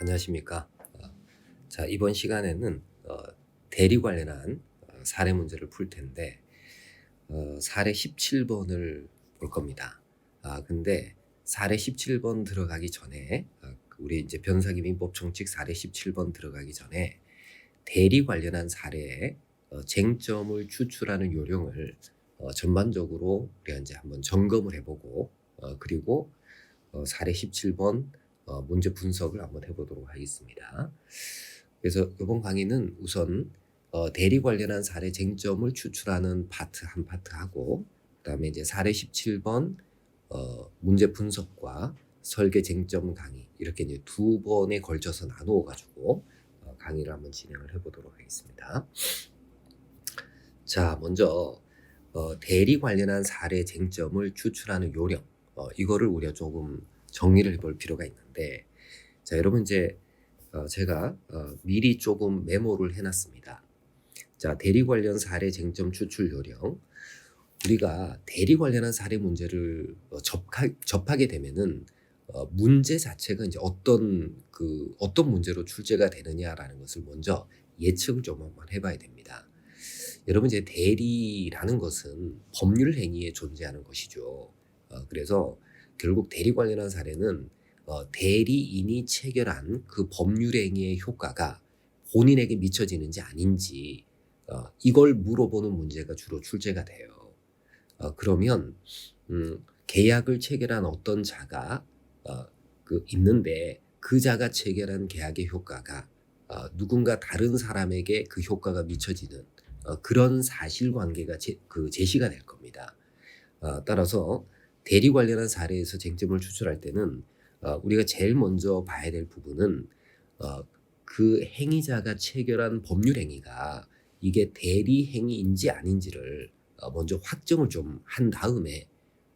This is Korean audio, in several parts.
안녕하십니까. 자, 이번 시간에는 대리 관련한 사례 문제를 풀 텐데 사례 17번을 볼 겁니다. 근데 사례 17번 들어가기 전에 우리 이제 변사기 민법 총칙 사례 17번 들어가기 전에 대리 관련한 사례에 쟁점을 추출하는 요령을 전반적으로 우리가 이제 한번 점검을 해보고 그리고 사례 17번 문제 분석을 한번 해보도록 하겠습니다. 그래서 이번 강의는 우선 대리 관련한 사례 쟁점을 추출하는 파트 한 파트하고 그다음에 이제 사례 17번 문제 분석과 설계 쟁점 강의 이렇게 이제 두 번에 걸쳐서 나누어 가지고 강의를 한번 진행을 해보도록 하겠습니다. 자, 먼저 대리 관련한 사례 쟁점을 추출하는 요령 이거를 우리가 조금 정리를 해볼 필요가 있는데, 자, 여러분 이제 제가 미리 조금 메모를 해놨습니다. 자, 대리 관련 사례 쟁점 추출 요령. 우리가 대리 관련한 사례 문제를 접하게 되면은 문제 자체가 이제 어떤 문제로 출제가 되느냐라는 것을 먼저 예측을 좀 한번 해봐야 됩니다. 여러분 이제 대리라는 것은 법률 행위에 존재하는 것이죠. 그래서 결국 대리 관련한 사례는 대리인이 체결한 그 법률 행위의 효과가 본인에게 미쳐지는지 아닌지 이걸 물어보는 문제가 주로 출제가 돼요. 그러면 계약을 체결한 어떤 자가 있는데 그 자가 체결한 계약의 효과가 누군가 다른 사람에게 그 효과가 미쳐지는 그런 사실관계가 제시가 될 겁니다. 따라서 대리 관련한 사례에서 쟁점을 추출할 때는 우리가 제일 먼저 봐야 될 부분은 그 행위자가 체결한 법률 행위가 이게 대리 행위인지 아닌지를 먼저 확정을 좀 한 다음에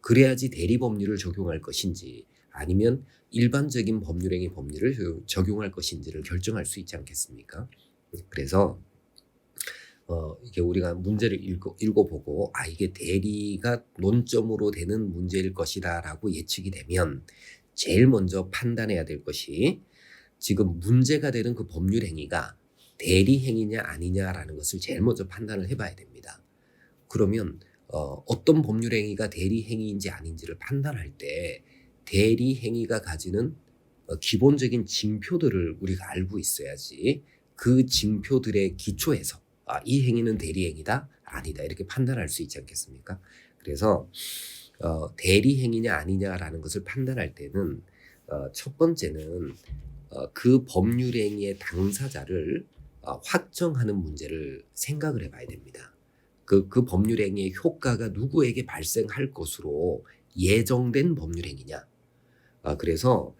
그래야지 대리 법률을 적용할 것인지 아니면 일반적인 법률 행위 법률을 적용할 것인지를 결정할 수 있지 않겠습니까? 그래서 이게 우리가 문제를 읽어보고 이게 대리가 논점으로 되는 문제일 것이다 라고 예측이 되면 제일 먼저 판단해야 될 것이 지금 문제가 되는 그 법률 행위가 대리 행위냐 아니냐라는 것을 제일 먼저 판단을 해봐야 됩니다. 그러면 어떤 법률 행위가 대리 행위인지 아닌지를 판단할 때 대리 행위가 가지는 기본적인 징표들을 우리가 알고 있어야지 그 징표들의 기초에서 이 행위는 대리 행위다 아니다 이렇게 판단할 수 있지 않겠습니까? 그래서 대리 행위냐 아니냐라는 것을 판단할 때는 첫 번째는 그 법률 행위의 당사자를 확정하는 문제를 생각을 해봐야 됩니다. 그 법률 행위의 효과가 누구에게 발생할 것으로 예정된 법률 행위냐. 그래서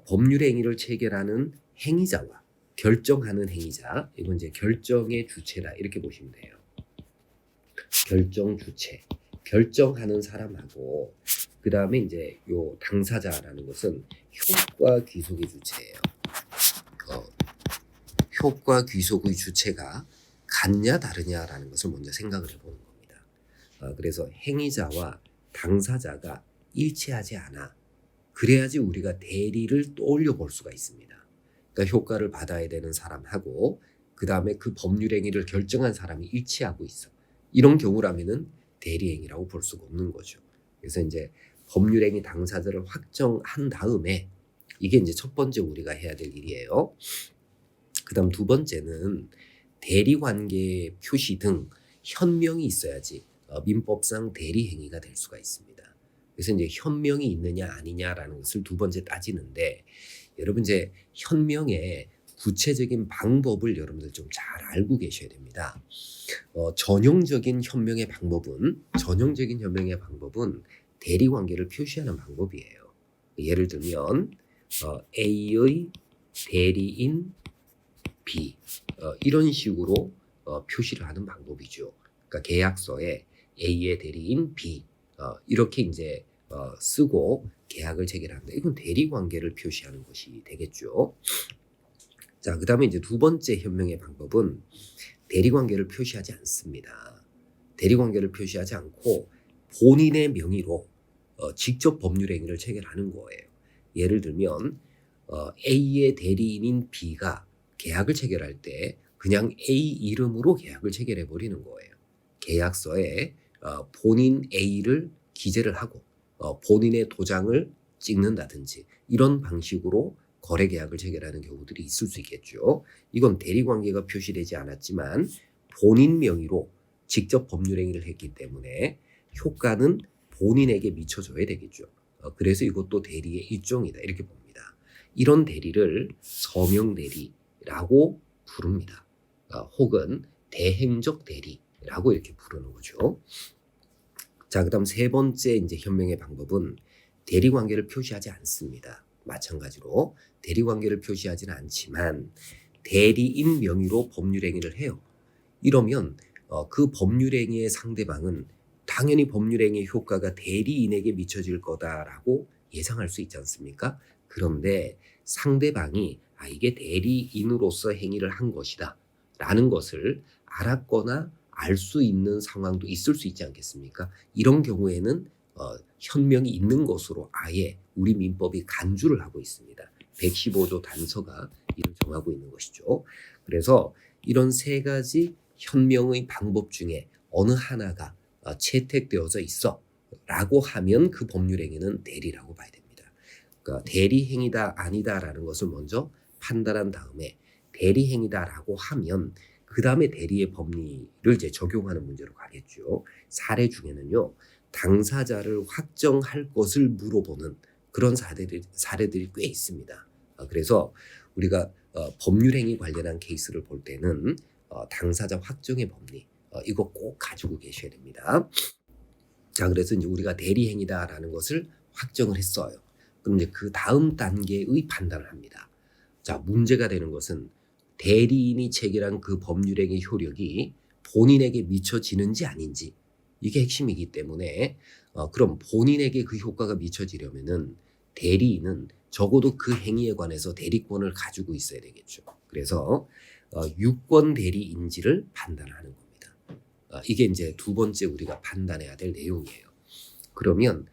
법률 행위를 체결하는 행위자와 결정하는 행위자, 이건 이제 결정의 주체다 이렇게 보시면 돼요. 결정 주체, 결정하는 사람하고 그 다음에 이제 요 당사자라는 것은 효과 귀속의 주체예요. 효과 귀속의 주체가 같냐 다르냐라는 것을 먼저 생각을 해보는 겁니다. 그래서 행위자와 당사자가 일치하지 않아. 그래야지 우리가 대리를 떠올려 볼 수가 있습니다. 그러니까 효과를 받아야 되는 사람하고 그 다음에 그 법률 행위를 결정한 사람이 일치하고 있어. 이런 경우라면은 대리 행위라고 볼 수가 없는 거죠. 그래서 이제 법률 행위 당사자를 확정한 다음에 이게 이제 첫 번째 우리가 해야 될 일이에요. 그 다음 두 번째는 대리관계 표시 등 현명이 있어야지 민법상 대리 행위가 될 수가 있습니다. 그래서 이제 현명이 있느냐 아니냐라는 것을 두 번째 따지는데 여러분 이제 현명의 구체적인 방법을 여러분들 좀 잘 알고 계셔야 됩니다. 전형적인 현명의 방법은 대리관계를 표시하는 방법이에요. 예를 들면 A의 대리인 B 이런 식으로 표시를 하는 방법이죠. 그러니까 계약서에 A의 대리인 B 이렇게 이제 쓰고 계약을 체결합니다. 이건 대리관계를 표시하는 것이 되겠죠. 자, 그 다음에 이제 두 번째 현명의 방법은 대리관계를 표시하지 않습니다. 대리관계를 표시하지 않고 본인의 명의로 직접 법률 행위를 체결하는 거예요. 예를 들면 A의 대리인인 B가 계약을 체결할 때 그냥 A 이름으로 계약을 체결해 버리는 거예요. 계약서에 본인 A를 기재를 하고 본인의 도장을 찍는다든지 이런 방식으로 거래 계약을 체결하는 경우들이 있을 수 있겠죠. 이건 대리관계가 표시되지 않았지만 본인 명의로 직접 법률 행위를 했기 때문에 효과는 본인에게 미쳐줘야 되겠죠. 그래서 이것도 대리의 일종이다 이렇게 봅니다. 이런 대리를 서명대리라고 부릅니다. 혹은 대행적 대리라고 이렇게 부르는 거죠. 자, 그다음 세 번째 이제 현명의 방법은 대리 관계를 표시하지 않습니다. 마찬가지로 대리 관계를 표시하지는 않지만 대리인 명의로 법률 행위를 해요. 이러면 그 법률 행위의 상대방은 당연히 법률 행위의 효과가 대리인에게 미쳐질 거다라고 예상할 수 있지 않습니까? 그런데 상대방이 이게 대리인으로서 행위를 한 것이다 라는 것을 알았거나 알 수 있는 상황도 있을 수 있지 않겠습니까? 이런 경우에는 현명이 있는 것으로 아예 우리 민법이 간주를 하고 있습니다. 115조 단서가 이를 정하고 있는 것이죠. 그래서 이런 세 가지 현명의 방법 중에 어느 하나가 채택되어져 있어 라고 하면 그 법률행위는 대리라고 봐야 됩니다. 그러니까 대리행위다 아니다라는 것을 먼저 판단한 다음에 대리행위다라고 하면 그 다음에 대리의 법리를 이제 적용하는 문제로 가겠죠. 사례 중에는요, 당사자를 확정할 것을 물어보는 그런 사례들이 꽤 있습니다. 그래서 우리가 법률행위 관련한 케이스를 볼 때는 당사자 확정의 법리 이거 꼭 가지고 계셔야 됩니다. 자, 그래서 이제 우리가 대리행위다라는 것을 확정을 했어요. 그럼 이제 그 다음 단계의 판단을 합니다. 자, 문제가 되는 것은 대리인이 체결한 그 법률행위 효력이 본인에게 미쳐지는지 아닌지 이게 핵심이기 때문에 그럼 본인에게 그 효과가 미쳐지려면은 대리인은 적어도 그 행위에 관해서 대리권을 가지고 있어야 되겠죠. 그래서 유권 대리인지를 판단하는 겁니다. 이게 이제 두 번째 우리가 판단해야 될 내용이에요. 그러면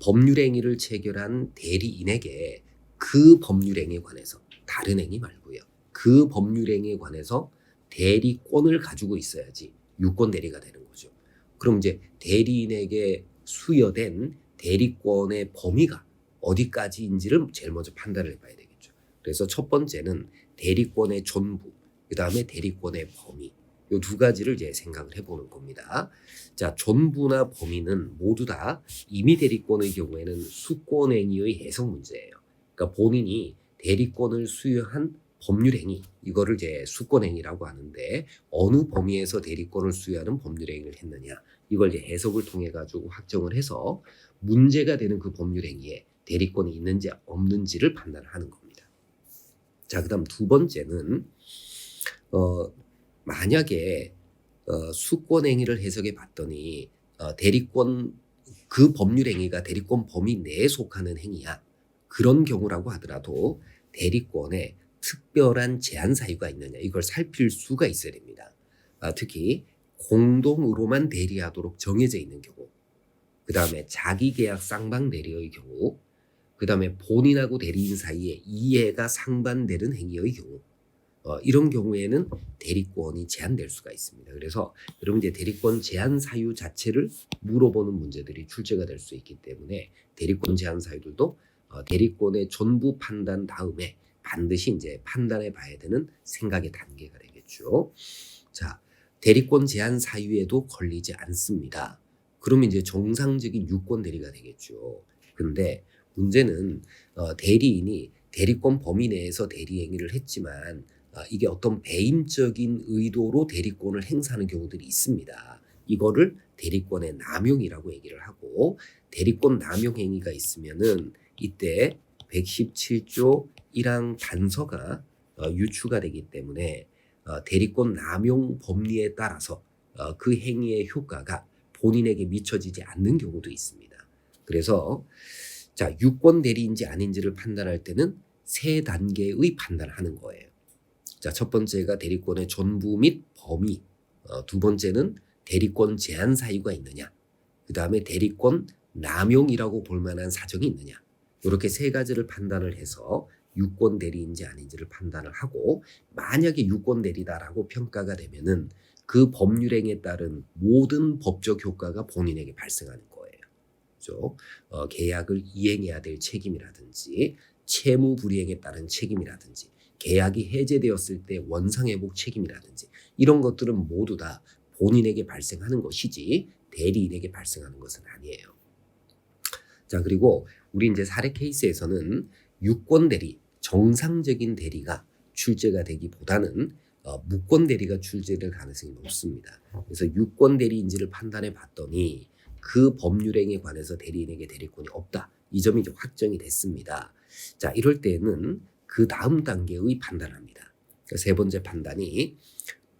법률행위를 체결한 대리인에게 그 법률행위에 관해서 다른 행위 말고요. 그 법률행위에 관해서 대리권을 가지고 있어야지 유권 대리가 되는 거죠. 그럼 이제 대리인에게 수여된 대리권의 범위가 어디까지인지를 제일 먼저 판단을 해봐야 되겠죠. 그래서 첫 번째는 대리권의 존부, 그 다음에 대리권의 범위, 이 두 가지를 이제 생각을 해보는 겁니다. 자, 존부나 범위는 모두 다 임의 대리권의 경우에는 수권행위의 해석 문제예요. 그러니까 본인이 대리권을 수여한 법률행위, 이거를 이제 수권행위라고 하는데 어느 범위에서 대리권을 수여하는 법률행위를 했느냐, 이걸 이제 해석을 통해 가지고 확정을 해서 문제가 되는 그 법률행위에 대리권이 있는지 없는지를 판단하는 겁니다. 자, 그다음 두 번째는 만약에 수권행위를 해석해 봤더니 대리권 그 법률행위가 대리권 범위 내에 속하는 행위야. 그런 경우라고 하더라도 대리권에 특별한 제한 사유가 있느냐 이걸 살필 수가 있어야 됩니다. 특히 공동으로만 대리하도록 정해져 있는 경우, 그 다음에 자기계약 쌍방 대리의 경우, 그 다음에 본인하고 대리인 사이에 이해가 상반되는 행위의 경우, 이런 경우에는 대리권이 제한될 수가 있습니다. 그래서 여러분 이제 대리권 제한 사유 자체를 물어보는 문제들이 출제가 될 수 있기 때문에 대리권 제한 사유들도 대리권의 전부 판단 다음에 반드시 이제 판단해 봐야 되는 생각의 단계가 되겠죠. 자, 대리권 제한 사유에도 걸리지 않습니다. 그러면 이제 정상적인 유권 대리가 되겠죠. 근데 문제는 대리인이 대리권 범위 내에서 대리 행위를 했지만 이게 어떤 배임적인 의도로 대리권을 행사하는 경우들이 있습니다. 이거를 대리권의 남용이라고 얘기를 하고, 대리권 남용 행위가 있으면은 이때 117조 1항 단서가 유추가 되기 때문에 대리권 남용 법리에 따라서 그 행위의 효과가 본인에게 미쳐지지 않는 경우도 있습니다. 그래서 자, 유권 대리인지 아닌지를 판단할 때는 세 단계의 판단을 하는 거예요. 자, 첫 번째가 대리권의 존부 및 범위, 두 번째는 대리권 제한 사유가 있느냐, 그 다음에 대리권 남용이라고 볼 만한 사정이 있느냐, 이렇게 세 가지를 판단을 해서 유권 대리인지 아닌지를 판단을 하고, 만약에 유권 대리다라고 평가가 되면은 그 법률행위에 따른 모든 법적 효과가 본인에게 발생하는 거예요. 그죠? 계약을 이행해야 될 책임이라든지 채무 불이행에 따른 책임이라든지 계약이 해제되었을 때 원상회복 책임이라든지 이런 것들은 모두 다 본인에게 발생하는 것이지 대리인에게 발생하는 것은 아니에요. 자, 그리고 우리 이제 사례 케이스에서는 유권 대리, 정상적인 대리가 출제가 되기보다는 무권 대리가 출제될 가능성이 높습니다. 그래서 유권 대리인지를 판단해 봤더니 그 법률행위에 관해서 대리인에게 대리권이 없다. 이 점이 이제 확정이 됐습니다. 자, 이럴 때는 그 다음 단계의 판단을 합니다. 세 번째 판단이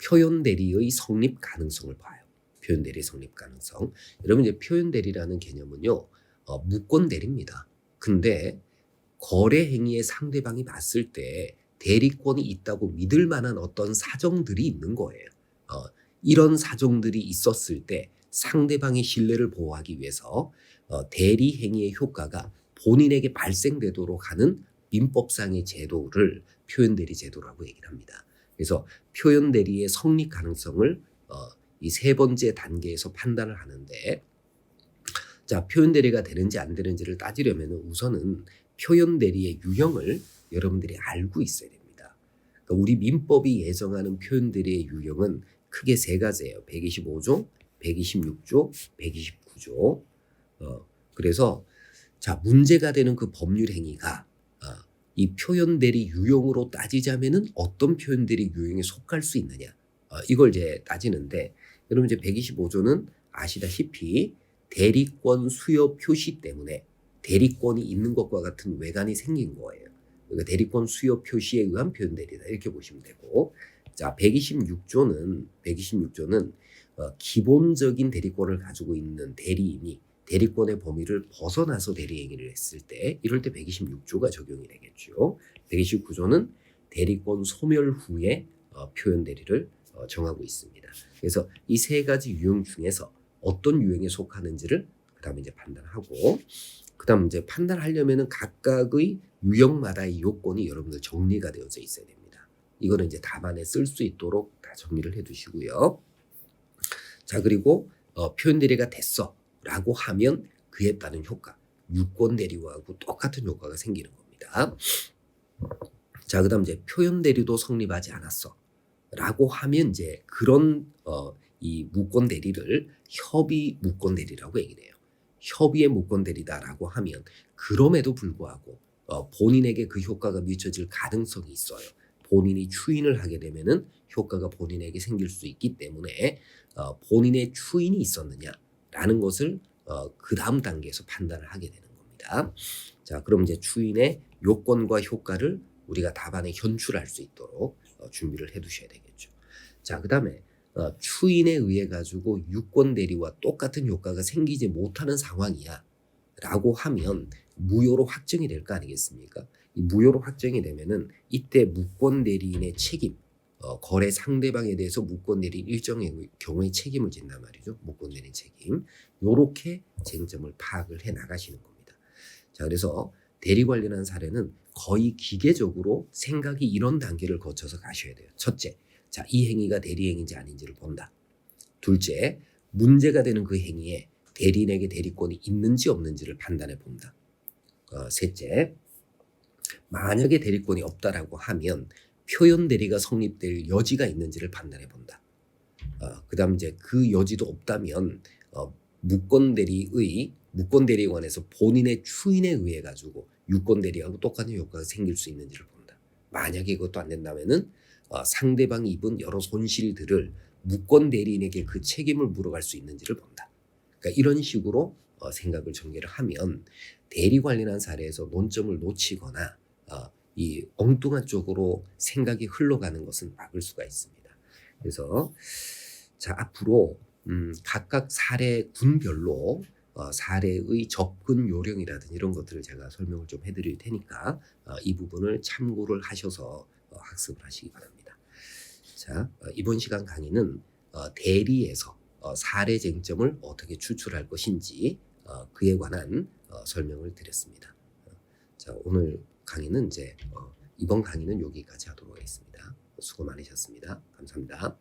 표현 대리의 성립 가능성을 봐요. 표현 대리 성립 가능성. 여러분 이제 표현 대리라는 개념은요, 무권 대리입니다. 근데 거래 행위의 상대방이 봤을 때 대리권이 있다고 믿을 만한 어떤 사정들이 있는 거예요. 이런 사정들이 있었을 때 상대방의 신뢰를 보호하기 위해서 대리 행위의 효과가 본인에게 발생되도록 하는 민법상의 제도를 표현 대리 제도라고 얘기를 합니다. 그래서 표현 대리의 성립 가능성을 이 세 번째 단계에서 판단을 하는데, 자, 표현 대리가 되는지 안 되는지를 따지려면 우선은 표현 대리의 유형을 여러분들이 알고 있어야 됩니다. 그러니까 우리 민법이 예정하는 표현 대리의 유형은 크게 세 가지예요. 125조, 126조, 129조. 그래서 자, 문제가 되는 그 법률 행위가 이 표현 대리 유형으로 따지자면은 어떤 표현 대리 유형에 속할 수 있느냐, 이걸 이제 따지는데, 여러분 이제 125조는 아시다시피 대리권 수여 표시 때문에 대리권이 있는 것과 같은 외관이 생긴 거예요. 그러니까 대리권 수여 표시에 의한 표현 대리다 이렇게 보시면 되고, 자, 126조는 기본적인 대리권을 가지고 있는 대리인이 대리권의 범위를 벗어나서 대리 행위를 했을 때, 이럴 때 126조가 적용이 되겠죠. 129조는 대리권 소멸 후에 표현 대리를 정하고 있습니다. 그래서 이 세 가지 유형 중에서 어떤 유형에 속하는지를 그다음에 이제 판단하고, 그다음 이제 판단하려면은 각각의 유형마다의 요건이 여러분들 정리가 되어져 있어야 됩니다. 이거는 이제 답안에 쓸 수 있도록 다 정리를 해두시고요. 자, 그리고 표현 대리가 됐어라고 하면 그에 따른 효과, 유권 대리와하고 똑같은 효과가 생기는 겁니다. 자, 그다음 이제 표현 대리도 성립하지 않았어라고 하면 이제 그런 이 무권 대리를 협의 무권 대리라고 얘기해요. 협의의 무권 대리다라고 하면 그럼에도 불구하고 본인에게 그 효과가 미쳐질 가능성이 있어요. 본인이 추인을 하게 되면은 효과가 본인에게 생길 수 있기 때문에 본인의 추인이 있었느냐라는 것을 그 다음 단계에서 판단을 하게 되는 겁니다. 자, 그럼 이제 추인의 요건과 효과를 우리가 답안에 현출할 수 있도록 준비를 해두셔야 되겠죠. 자, 그다음에 추인에 의해 가지고 유권 대리와 똑같은 효과가 생기지 못하는 상황이야 라고 하면 무효로 확정이 될 거 아니겠습니까? 이 무효로 확정이 되면은 이때 무권 대리인의 책임, 거래 상대방에 대해서 무권 대리인 일정의 경우에 책임을 진단 말이죠. 무권 대리인 책임. 요렇게 쟁점을 파악을 해 나가시는 겁니다. 자, 그래서 대리 관련한 사례는 거의 기계적으로 생각이 이런 단계를 거쳐서 가셔야 돼요. 첫째, 자, 이 행위가 대리 행위인지 아닌지를 본다. 둘째, 문제가 되는 그 행위에 대리인에게 대리권이 있는지 없는지를 판단해 본다. 셋째, 만약에 대리권이 없다라고 하면 표현 대리가 성립될 여지가 있는지를 판단해 본다. 그다음 이제 그 여지도 없다면 무권 대리에 관해서 본인의 추인에 의해 가지고 유권 대리하고 똑같은 효과가 생길 수 있는지를 본다. 만약에 이것도 안 된다면은 상대방이 입은 여러 손실들을 무권 대리인에게 그 책임을 물어갈 수 있는지를 본다. 그러니까 이런 식으로 생각을 전개를 하면 대리 관련한 사례에서 논점을 놓치거나 이 엉뚱한 쪽으로 생각이 흘러가는 것은 막을 수가 있습니다. 그래서 자, 앞으로 각각 사례군별로 사례의 접근 요령이라든지 이런 것들을 제가 설명을 좀 해드릴 테니까 이 부분을 참고를 하셔서 학습을 하시기 바랍니다. 자, 이번 시간 강의는 대리에서 사례 쟁점을 어떻게 추출할 것인지 그에 관한 설명을 드렸습니다. 자, 오늘 강의는 이제 이번 강의는 여기까지 하도록 하겠습니다. 수고 많으셨습니다. 감사합니다.